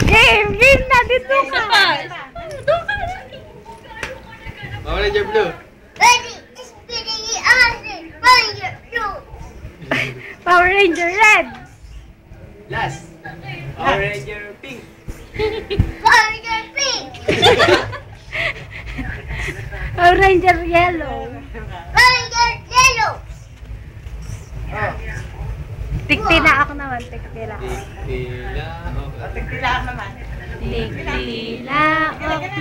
Game na dito ka. Power Ranger Blue. Power Ranger Red. Last. Power Ranger Pink. Power Ranger Yellow. Tiktila ako naman, tiktila. Tiktila. Tiktila ako naman. Tiktila.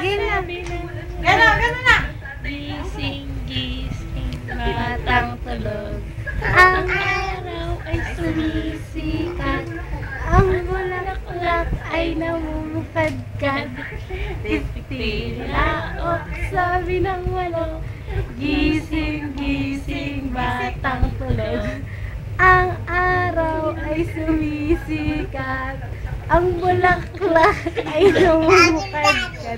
Game na. Gano'n na. Gising, batang tulog. Ang araw ay sumisikat. Ang bulaklak ay namumukadkad. Tiktila, sabi ng walo. Gising, batang tulog. Ang araw ay sumisikat. Ang bulaklak ay namumukadkad.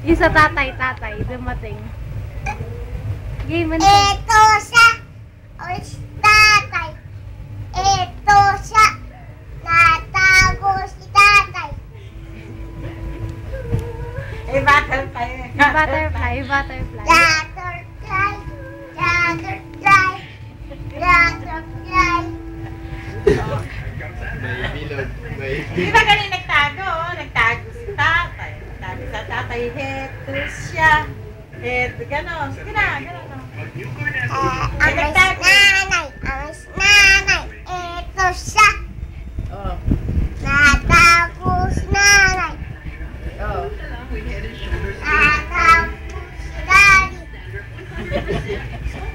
Yung sa tatay, dumating. Game na. Ito siya. Tatay. Ito siya. Natago si tatay. Butterfly. Butterfly. May bilog. Di ba ganun nagtago? Nagtago si tatay. Nagtago sa tatay. Heto siya. Heto, gano'n. Sige na, gano'n. Ang nanay. Ito siya. Oh. Natago si nanay. Oh. Natago si daddy.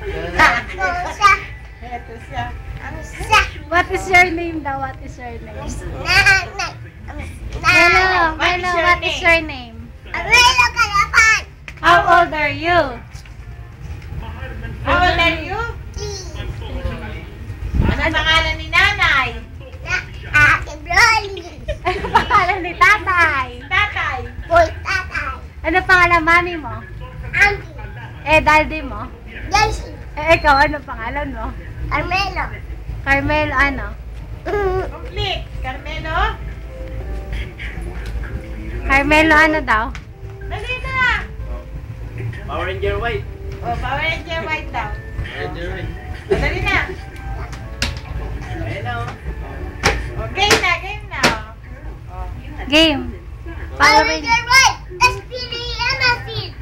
Ito siya. Heto siya. Ang siya. What is your name daw? What is your name? Nanay. Hello, what is your name? Amelo Kalapan. How old are you? How old are you? Ano ang pangalan ni nanay? Ate Broly. Ano pangalan ni tatay? Tatay. Boy tatay. Ano pangalan mami mo? Auntie. Daddy mo? Daisy. Ikaw, ano pangalan mo? Armelo. Carmelo, ano? Complete. Carmelo. Carmelo, ano daw? Dali na. Power Ranger White. Oh, Power Ranger White daw. Power Ranger White. Dali na. Hello. Oh, game na. Oh. Game. Power Ranger White. SPD Emma Field.